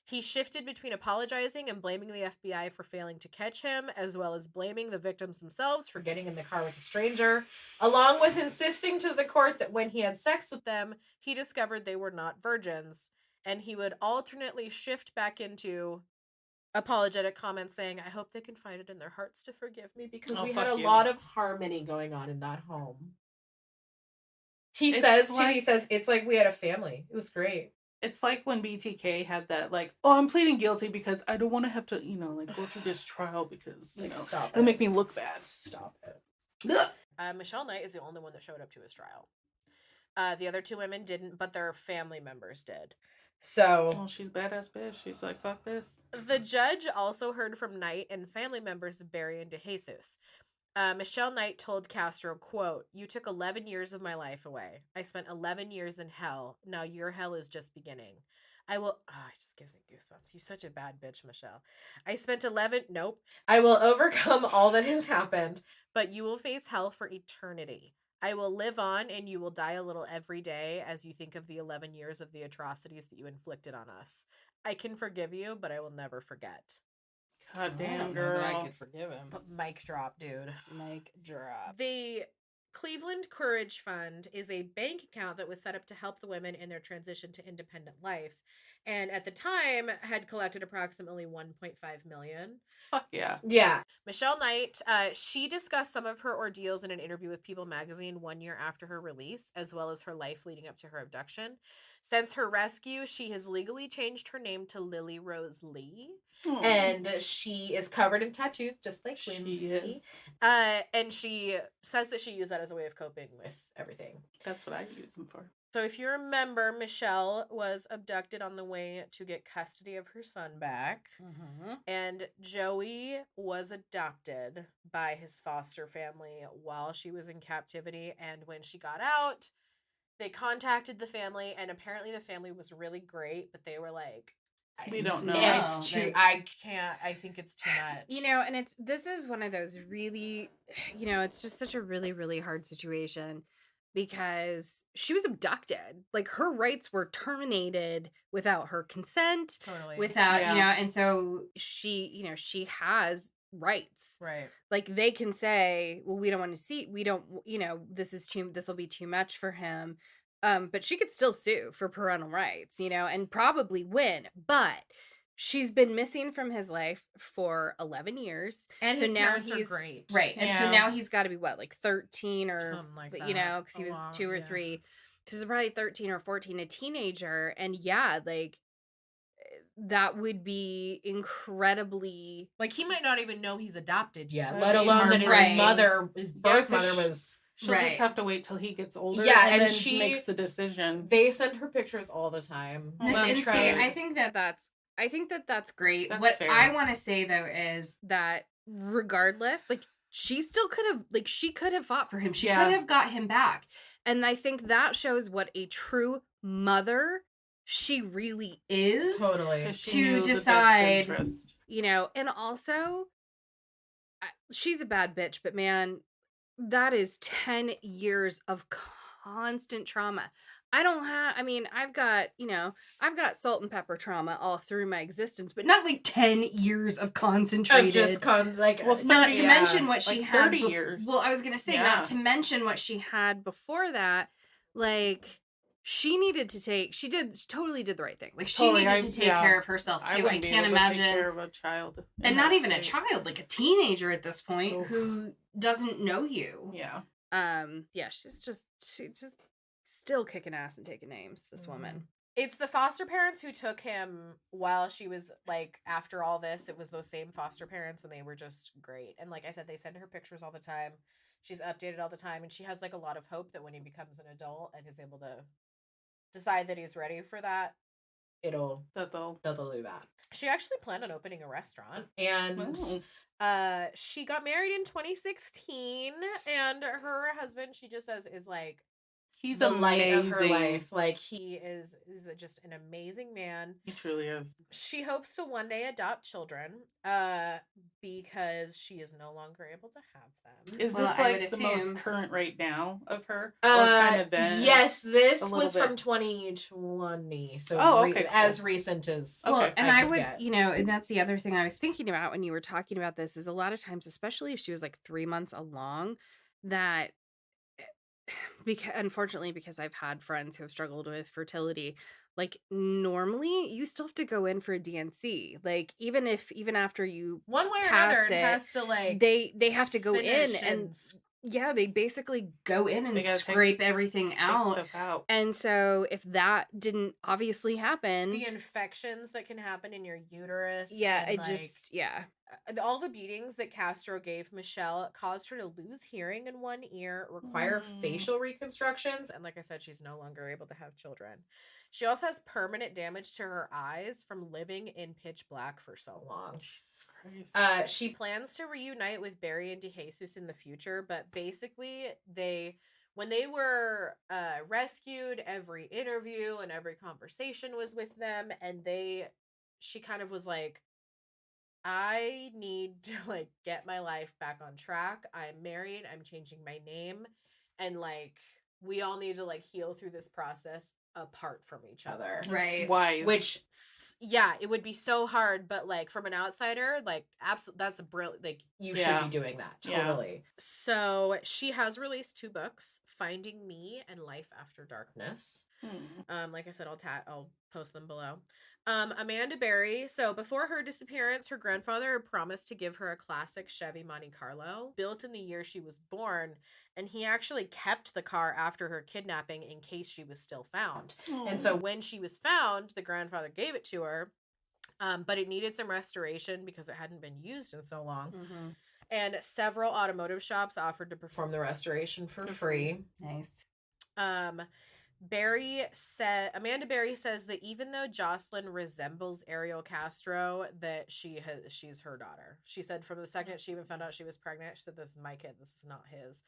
He shifted between apologizing and blaming the FBI for failing to catch him, as well as blaming the victims themselves for getting in the car with a stranger, along with insisting to the court that when he had sex with them, he discovered they were not virgins. And he would alternately shift back into apologetic comments saying, I hope they can find it in their hearts to forgive me, because we had a lot of harmony going on in that home. He says, it's like we had a family. It was great. It's like when BTK had that, like, oh, I'm pleading guilty because I don't want to have to, you know, like, go through this trial because, you know, it'll make me look bad. Stop it. Michelle Knight is the only one that showed up to his trial. The other two women didn't, but their family members did. So... Oh, she's badass bitch. She's like, fuck this. The judge also heard from Knight and family members of Barry and Dejesus. Michelle Knight told Castro, quote, you took 11 years of my life away. I spent 11 years in hell. Now your hell is just beginning. I will... Oh, it just gives me goosebumps. You're such a bad bitch, Michelle. I will overcome all that has happened, but you will face hell for eternity. I will live on, and you will die a little every day as you think of the 11 years of the atrocities that you inflicted on us. I can forgive you, but I will never forget. God damn, girl. I could forgive him. Mic drop, dude. Mic drop. The Cleveland Courage Fund is a bank account that was set up to help the women in their transition to independent life, and at the time had collected approximately $1.5 million. Fuck yeah. Yeah. Michelle Knight, she discussed some of her ordeals in an interview with People magazine 1 year after her release, as well as her life leading up to her abduction. Since her rescue, she has legally changed her name to Lily Rose Lee. Aww. And she is covered in tattoos, just like Lindsey. She is. And she says that she used that as a way of coping with everything. That's what I use them for. So if you remember, Michelle was abducted on the way to get custody of her son back. Mm-hmm. And Joey was adopted by his foster family while she was in captivity. And when she got out, they contacted the family, and apparently the family was really great, but they were like, we don't know. It's too, I think it's too much. You know, and this is one of those really, you know, it's just such a really, really hard situation because she was abducted. Like, her rights were terminated without her consent. Totally. Without, you know, and so she, you know, she has rights. Right. Like, they can say, well, we don't want to see, we don't, you know, this will be too much for him. But she could still sue for parental rights, you know, and probably win. But she's been missing from his life for 11 years. And so his now parents are great. Right. And so Yeah. now he's got to be what, like 13 or, something like that. You know, because he was 2 or 3. So he's probably 13 or 14, a teenager. And yeah, like, that would be incredibly... Like, he might not even know he's adopted yet, That'd let be alone that his Right. mother, his birth Yeah, mother 'cause was... She'll Right. just have to wait till he gets older. Yeah, and and then she makes the decision. They send her pictures all the time. Well, And that's see, right. I think that's great. That's what fair. I want to say though is that regardless, like, she still could have, like, she could have fought for him. She Yeah. could have got him back. And I think that shows what a true mother she really is. Totally. 'Cause she to knew the best decide- interest. You know, and also, she's a bad bitch, but man, that is 10 years of constant trauma. I've got salt and pepper trauma all through my existence, but not like 10 years of concentrated. Well, Not to 30, mention what she like had 30 years. Well, I was going to say, Yeah. not to mention what she had before that. Like, she totally did the right thing. Like, she Totally, needed to take care of herself too. I wouldn't be can't able to imagine. take care of a child. And in not that even a state. child, like a teenager at this point Oof. who doesn't know you. Yeah. Yeah, she's just still kicking ass and taking names, this woman. It's the foster parents who took him while she was, like, after all this. It was those same foster parents, and they were just great. And like I said, they send her pictures all the time. She's updated all the time, and she has like a lot of hope that when he becomes an adult and is able to decide that he's ready for that, they'll do that. She actually planned on opening a restaurant, and she got married in 2016, and her husband, she just says, is like he's the amazing. light of her life. Like he is just an amazing man. He truly is. She hopes to one day adopt children, because she is no longer able to have them. Is this like the most current right now of her, or kind of then? Yes, this was from 2020, so okay, cool. As recent as and I would, and that's the other thing I was thinking about when you were talking about this is a lot of times, especially if she was like 3 months along, that unfortunately, because I've had friends who have struggled with fertility, like normally you still have to go in for a DNC. Like even after you one way or another, it has to like they have to go in and they basically go in and scrape everything out. And so if that didn't obviously happen, the infections that can happen in your uterus, all the beatings that Castro gave Michelle caused her to lose hearing in one ear, require facial reconstructions, and like I said, she's no longer able to have children. She also has permanent damage to her eyes from living in pitch black for so long. Jesus Christ. She plans to reunite with Barry and Dejesus in the future, but basically when they were rescued, every interview and every conversation was with them, and she kind of was like, I need to like get my life back on track. I'm married. I'm changing my name. And like, we all need to like heal through this process apart from each other. Right. Wise. Which, it would be so hard, but like from an outsider, like absolutely, that's a brilliant, like you should be doing that. Totally. Yeah. So she has released 2 books, Finding Me and Life After Darkness. Like I said, I'll post them below. Amanda Berry. So before her disappearance, her grandfather had promised to give her a classic Chevy Monte Carlo built in the year she was born. And he actually kept the car after her kidnapping in case she was still found. And so when she was found, the grandfather gave it to her. But it needed some restoration because it hadn't been used in so long. And several automotive shops offered to perform the restoration for free. Nice. Amanda Berry says that even though Jocelyn resembles Ariel Castro, that she's her daughter. She said from the second she even found out she was pregnant, she said, this is my kid, this is not his.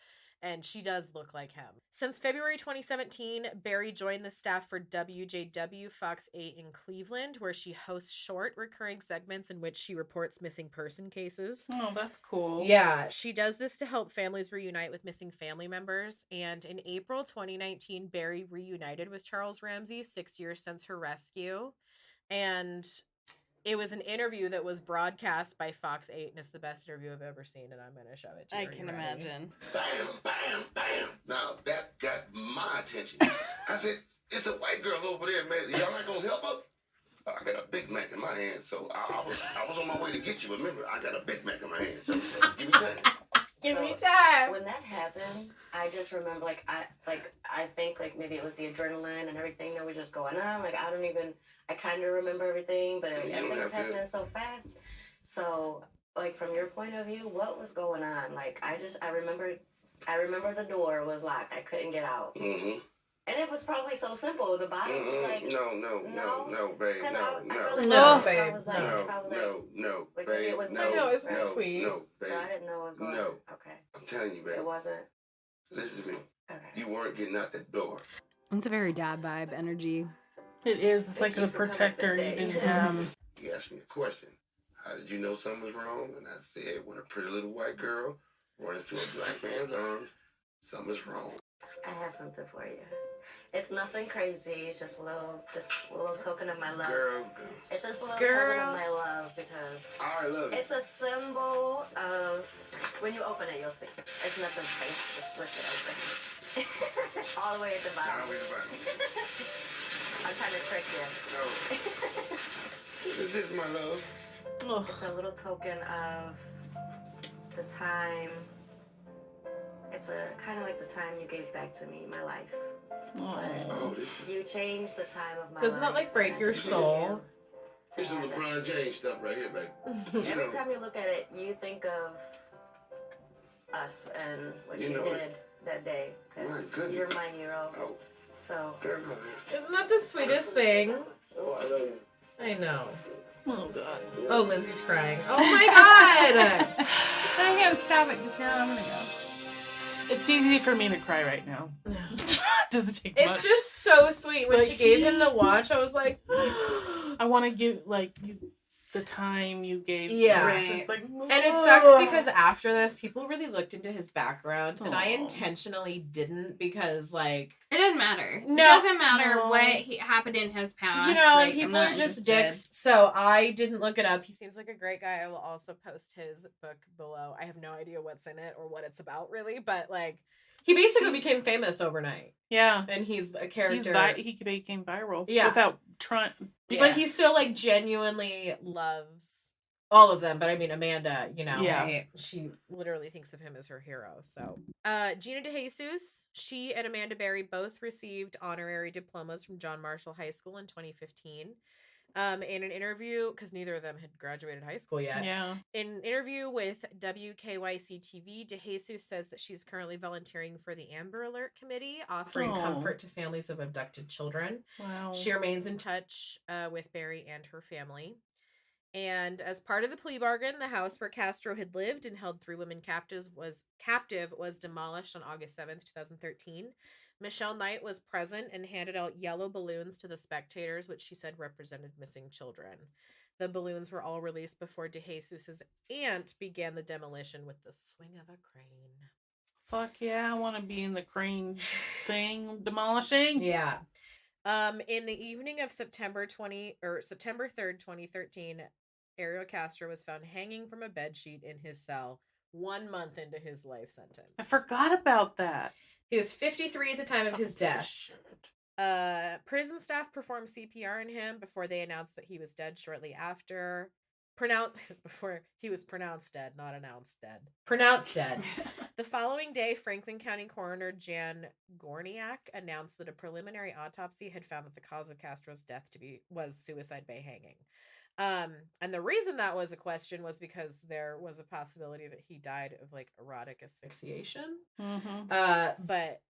And she does look like him. Since February 2017, Berry joined the staff for WJW Fox 8 in Cleveland, where she hosts short recurring segments in which she reports missing person cases. Oh, that's cool. Yeah, she does this to help families reunite with missing family members. And in April 2019, Berry reunited with Charles Ramsey 6 years since her rescue. And it was an interview that was broadcast by Fox 8, and it's the best interview I've ever seen, and I'm going to show it to you. I can imagine. Bam, bam, bam. Now, that got my attention. I said, it's a white girl over there, man. Y'all not going to help her? I got a Big Mac in my hand, so I was on my way to get you. Remember, I got a Big Mac in my hand, so give me time. Give me time. When that happened, I just remember, I think maybe it was the adrenaline and everything that was just going on. Like, I kind of remember everything, but everything was happening so fast. So, like, from your point of view, what was going on? Like, I remember the door was locked. I couldn't get out. Mm-hmm. And it was probably so simple. The body was like, no, babe, no, babe, it's sweet. No, babe. So I didn't know what was going on. Okay. I'm telling you, babe. It wasn't. Listen to me. Okay. You weren't getting out that door. It's a very dad vibe energy. It is. It's like a protector you didn't have. You asked me a question. How did you know something was wrong? And I said, when a pretty little white girl runs through a black man's arms, something's wrong. I have something for you. It's nothing crazy. It's just a little token of my love. Girl. It's just a little token of my love because I love it. It's a symbol of, when you open it, you'll see. It's nothing crazy. Just lift it open. All the way at the bottom. All the way at the bottom. I'm trying to trick you. No. This is my love. It's a little token of the time. It's kind of like the time you gave back to me, my life. You changed the time of my life. Doesn't that like break your soul? This is LeBron James stuff right here, baby. Every time you look at it, you think of us and what You you know did it. that day, because My goodness. you're my hero. Oh, So, Isn't that the sweetest thing? oh, I love you. I know. Oh God. Oh, Lindsay's crying. Oh my god! I can't stop it because now I'm gonna go. It's easy for me to cry right now. Doesn't take much. It's just so sweet. When But she gave him the watch, I was like, I want to give you the time you gave. Yeah. It's just like, and it sucks because after this, people really looked into his background, and I Aw. intentionally didn't because, like, It doesn't matter. No. It doesn't matter No. what happened in his past. you know, like, and people I'm are not just interested. dicks. So I didn't look it up. He seems like a great guy. I will also post his book below. I have no idea what's in it or what it's about, really, but like, he basically became famous overnight, Yeah. and he's a character. He became viral. Yeah. Without trying. But he still like genuinely loves all of them. But I mean, Amanda, you know, Yeah. Right. she literally thinks of him as her hero. So, Gina Dejesus, she and Amanda Berry both received honorary diplomas from John Marshall High School in 2015. In an interview, because neither of them had graduated high school yet. Yeah. In an interview with WKYC TV, DeJesus says that she's currently volunteering for the Amber Alert Committee, offering Aw. comfort to families of abducted children. Wow. She remains in touch with Barry and her family. And as part of the plea bargain, the house where Castro had lived and held 3 women captive was demolished on August 7th, 2013. Michelle Knight was present and handed out yellow balloons to the spectators, which she said represented missing children. The balloons were all released before DeJesus's aunt began the demolition with the swing of a crane. Fuck yeah, I want to be in the crane thing demolishing. Yeah. In the evening of September 3rd, 2013, Ariel Castro was found hanging from a bedsheet in his cell 1 month into his life sentence. I forgot about that. He was 53 at the time of his Fucking piece of death. shit. Prison staff performed CPR on him before they announced that he was dead shortly after. Before he was pronounced dead, not announced dead. Pronounced dead. The following day, Franklin County Coroner Jan Gorniak announced that a preliminary autopsy had found that the cause of Castro's death was suicide by hanging. And the reason that was a question was because there was a possibility that he died of like erotic asphyxiation. Mm-hmm. But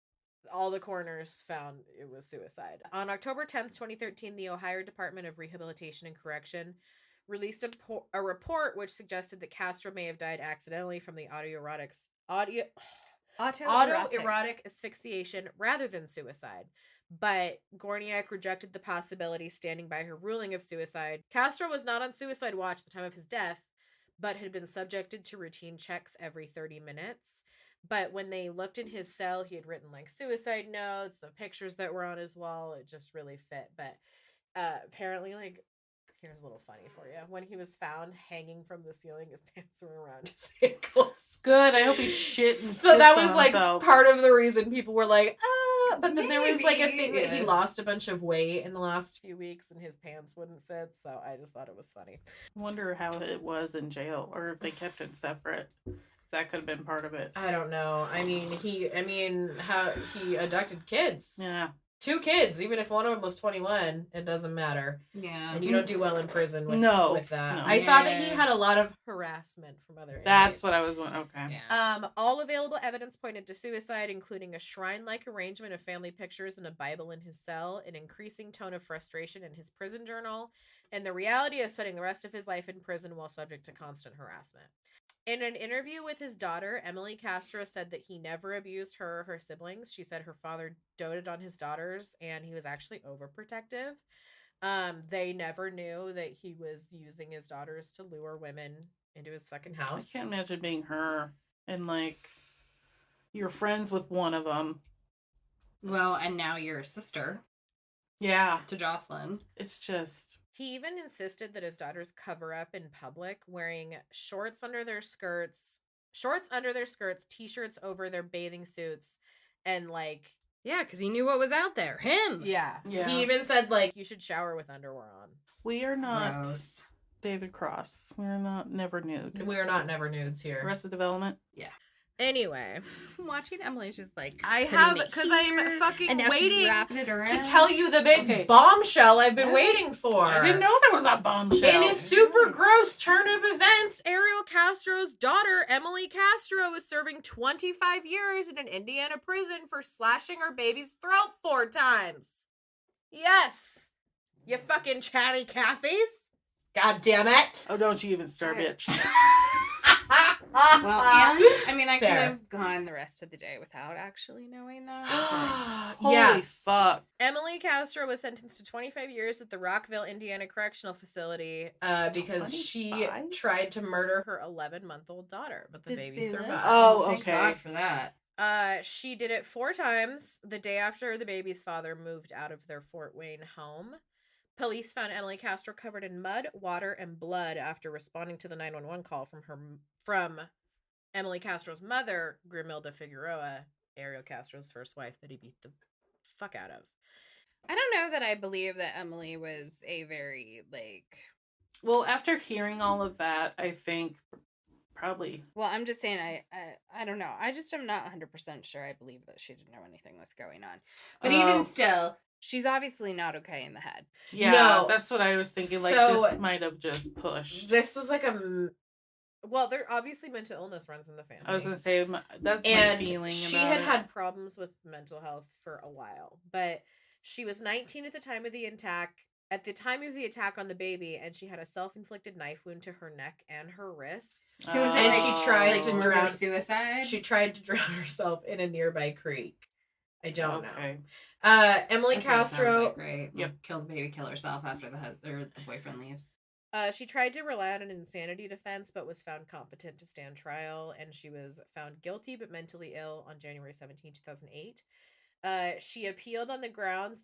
all the coroners found it was suicide. On October 10th, 2013, the Ohio Department of Rehabilitation and Correction released a report which suggested that Castro may have died accidentally from the autoerotic asphyxiation rather than suicide. But Gorniak rejected the possibility, standing by her ruling of suicide. Castro was not on suicide watch at the time of his death, but had been subjected to routine checks every 30 minutes. But when they looked in his cell, he had written like suicide notes, the pictures that were on his wall, it just really fit. But apparently, like, here's a little funny for you. When he was found hanging from the ceiling, his pants were around his ankles. Good. I hope he shit. So that was like himself. part of the reason people were like, ah. But then there was like a thing that he Maybe. lost a bunch of weight in the last few weeks and his pants wouldn't fit. So I just thought it was funny. I wonder how it was in jail, or if they kept it separate. That could have been part of it. I don't know. How he abducted kids. Yeah. 2 kids, even if one of them was 21, it doesn't matter. Yeah. And you don't do well in prison with that. No. I saw that he had a lot of harassment from other inmates. That's what I was wondering. Okay. Yeah. All available evidence pointed to suicide, including a shrine-like arrangement of family pictures and a Bible in his cell, an increasing tone of frustration in his prison journal, and the reality of spending the rest of his life in prison while subject to constant harassment. In an interview with his daughter, Emily Castro said that he never abused her or her siblings. She said her father doted on his daughters, and he was actually overprotective. They never knew that he was using his daughters to lure women into his fucking house. I can't imagine being her and like you're friends with one of them. Well, and now you're a sister Yeah. to Jocelyn. It's just. He even insisted that his daughters cover up in public, wearing shorts under their skirts, t-shirts over their bathing suits, and like... Yeah, because he knew what was out there. Him. Yeah. Yeah. He even said, like, you should shower with underwear on. We are not Gross. David Cross. We're not never nude. We are not never nudes here. Arrested Development. Yeah. Anyway, Watching Emily's just like I putting have it because here, I'm fucking and now she's waiting wrapping it around. to tell you the big Okay. bombshell I've been Yeah. waiting for. I didn't know there was a bombshell. In a super gross turn of events, Ariel Castro's daughter, Emily Castro, is serving 25 years in an Indiana prison for slashing her baby's throat 4 times. Yes. You fucking chatty Cathys. God damn it. Oh, don't you even start, bitch. Well, and I mean, I could Fair. have gone the rest of the day without actually knowing that. Holy fuck. Emily Castro was sentenced to 25 years at the Rockville, Indiana Correctional Facility because she 25? tried to murder her 11-month-old daughter, but the baby survived. Oh, Thank okay. God for that. She did it 4 times the day after the baby's father moved out of their Fort Wayne home. Police found Emily Castro covered in mud, water, and blood after responding to the 911 call from Emily Castro's mother, Grimilda Figueroa, Ariel Castro's first wife that he beat the fuck out of. I don't know that I believe that Emily was a very, like... Well, after hearing all of that, I think probably... Well, I'm just saying, I don't know. I just am not 100% sure I believe that she didn't know anything was going on. But even still, she's obviously not okay in the head. Yeah, No. that's what I was thinking. Like, So, this might have just pushed. This was like well, there obviously mental illness runs in the family. I was going to say, that's my and feeling she about had problems with mental health for a while, but she was 19 at the time of the attack. At the time of the attack on the baby, and she had a self-inflicted knife wound to her neck and her wrist. So was it And like, she tried like to murder drown- suicide? She tried to drown herself in a nearby creek. I don't know. Okay. Emily That's what it sounds Castro. like, right? Yep. Like, kill the baby, kill herself after the boyfriend leaves. She tried to rely on an insanity defense, but was found competent to stand trial, and she was found guilty but mentally ill on January 17, 2008. She appealed on the grounds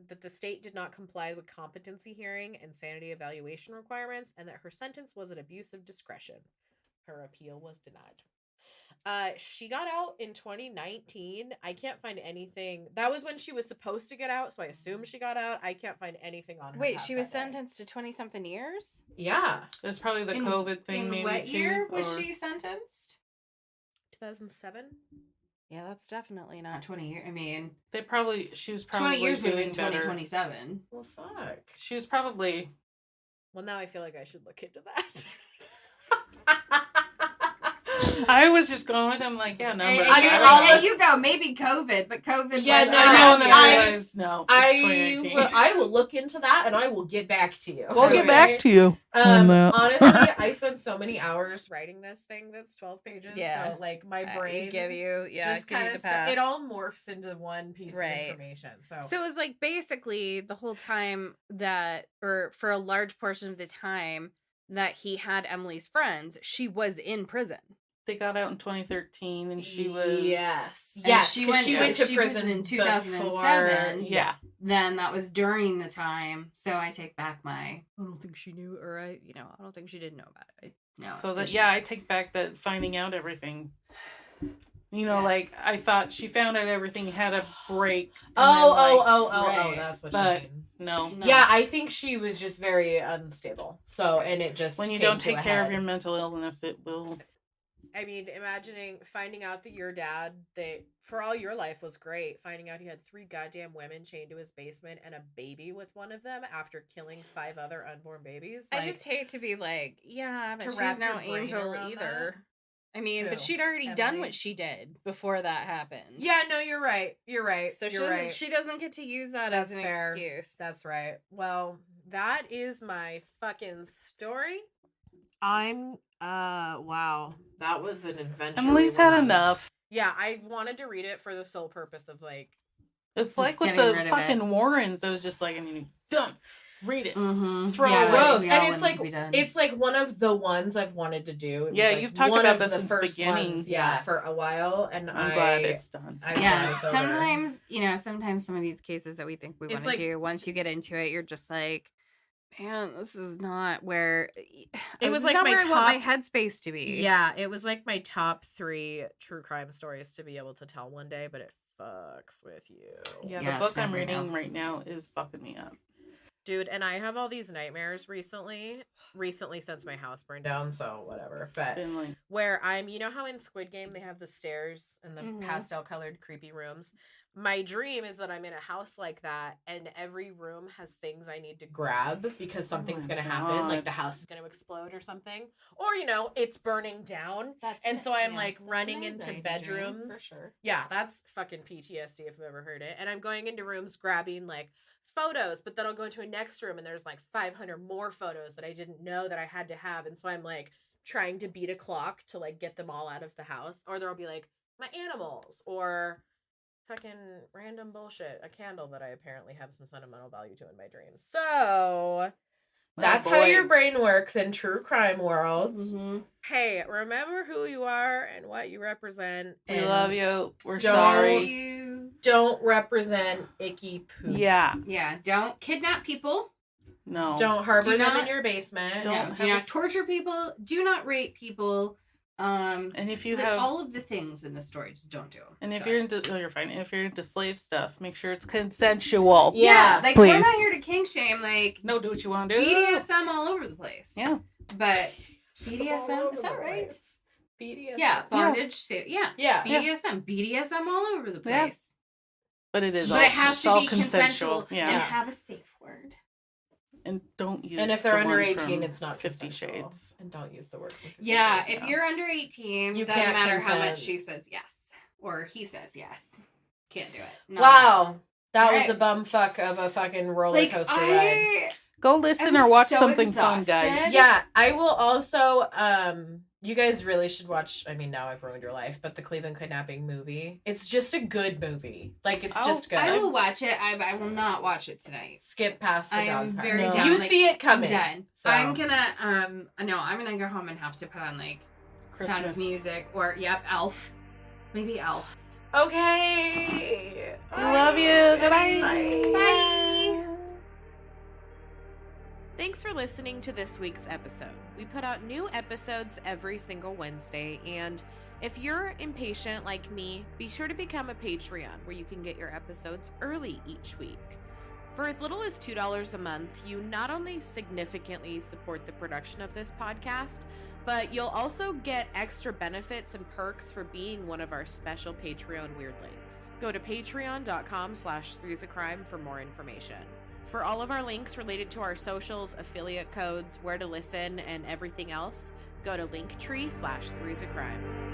that the state did not comply with competency hearing and sanity evaluation requirements, and that her sentence was an abuse of discretion. Her appeal was denied. She got out in 2019. I can't find anything. That was when she was supposed to get out, so I assume she got out. I can't find anything on her. Wait, past she was that day. sentenced to 20-something years? Yeah. That's probably the COVID thing, in maybe, what too. year was or- she sentenced? 2007. Yeah, that's definitely not 20 years. I mean, She was probably 20 years would have doing been better. 2027. Well, fuck. She was probably... Well, now I feel like I should look into that. I was just going with him like, yeah, numbers. And you go, maybe COVID, but COVID Yeah, was... no, I know, and then I I- realized, no, it's 2019. I will look into that and I will get back to you. We'll get back to you. Honestly, I spent so many hours writing this thing that's 12 pages. Yeah. So, like, my brain give you, just give you kind the of pass. it all morphs into one piece Right. of information. So So it was like basically the whole time that, or for a large portion of the time that he had Emily's friends, she was in prison. They got out in 2013, and she was... yes, And yes. she 'cause went she to- went to she was prison in 2007. before- Yeah. Then that was during the time. So I take back my, I don't think she knew, or I don't think she didn't know about it. So that, yeah, I take back that finding out everything. Like, I thought she found out everything, had a break. and Oh, Right. that's what But- you mean. No. No. Yeah, I think she was just very unstable. So, and it just When you came don't to take a care of head. your mental illness, it will... I mean, finding out that your dad, that for all your life was great, finding out he had 3 goddamn women chained to his basement and a baby with one of them after killing 5 other unborn babies. I just hate to be like, yeah, but to she's wrap no your brain angel around either. I mean, Who? but she'd already done Emily? what she did before that happened. Yeah, no, you're right. You're right. So you're she doesn't get to use that That's as an fair. excuse. That's right. Well, that is my fucking story. Wow. That was an adventure. Emily's had enough. Yeah, I wanted to read it for the sole purpose of, like, It's like with getting the rid of fucking Warrens. I was just like, done. Read it. Mm-hmm. Throw yeah, it gross. we all And it's like one of the ones I've wanted to do. It was, Yeah, like, you've talked one about of this the since the first beginning. ones, Yeah. for a while, and I'm glad it's done. I'm glad Yeah, it's over. sometimes some of these cases that we think we It's want to like- do, once you get into it, you're just like, man, this is not where It was this is like not my where I want my top- headspace to be. Yeah, it was like my top 3 true crime stories to be able to tell one day, but it fucks with you. Yeah, Yeah, the it's book I'm never reading enough. right now is fucking me up. Dude, and I have all these nightmares recently since my house burned down, so whatever. But where you know how in Squid Game they have the stairs and the pastel colored creepy rooms? My dream is that I'm in a house like that, and every room has things I need to grab because something's going to happen, like the house is going to explode or something, or it's burning down. So I'm like running into bedrooms. For sure. Yeah, that's fucking PTSD if I've ever heard it. And I'm going into rooms grabbing like photos, but then I'll go into a next room and there's like 500 more photos that I didn't know that I had to have, and so I'm like trying to beat a clock to like get them all out of the house, or there'll be like my animals or fucking random bullshit, a candle that I apparently have some sentimental value to in my dreams. So that's how your brain works in true crime worlds. Hey, remember who you are and what you represent. We love you. We're sorry. Don't represent icky poop. Yeah. Don't kidnap people. No. Don't harbor them in your basement. Do not torture people. Do not rape people. And if you have all of the things in the story, just don't do them. And if you're into, you're fine. If you're into slave stuff, make sure it's consensual. Yeah, like please. We're not here to kink shame. Like, no, do what you want to do. BDSM all over the place. Yeah, but BDSM is that right? BDSM. Yeah, bondage. Yeah. BDSM all over the place. Yeah. But it is. But it has to all be consensual. Yeah. And have a safe word. And don't use. And if they're under 18, it's not 50 Shades. And don't use the word 50 Yeah, Shades. If you're under 18, you doesn't can't matter consent. how much she says yes or he says yes. Can't do it. Wow, that was a bumfuck of a fucking roller coaster ride. Go listen or watch something fun, guys. Yeah, I will also. You guys really should watch. I mean, now I've ruined your life, but the Cleveland Kidnapping movie. It's just a good movie. Like it's just good. I will watch it. I will not watch it tonight. Skip past the dog part. Very down. You see it coming. I'm done. So. I'm gonna go home and have to put on like Christmas. Sound of Music or Elf. Maybe Elf. Okay. We love you. Goodbye. Bye. Thanks for listening to this week's episode. We put out new episodes every single Wednesday, and if you're impatient like me, be sure to become a Patreon where you can get your episodes early each week. For as little as $2 a month, you not only significantly support the production of this podcast, but you'll also get extra benefits and perks for being one of our special Patreon Weirdlings. Go to patreon.com/threesacrime for more information. For all of our links related to our socials, affiliate codes, where to listen, and everything else, go to linktree/threesacrime.